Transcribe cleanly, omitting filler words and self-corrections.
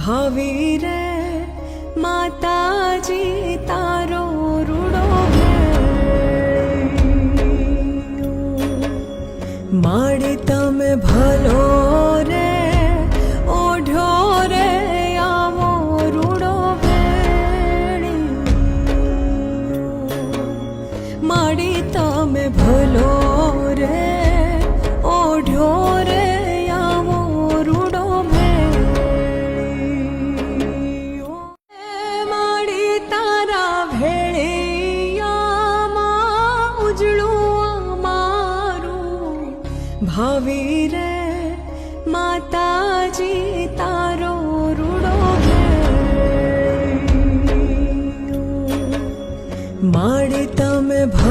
ભાવી રે માતાજી તારો રૂડો માડી તમે ભલો રે ઓઢો રે આવો રૂડો માડી તમે ભલો રે ઓઢો રે આવો રૂડો માડી તારા ભેળિયામાં ઉજળું અમારું ભાવી રે માતાજી તારો રૂડો માડી તમે ભલો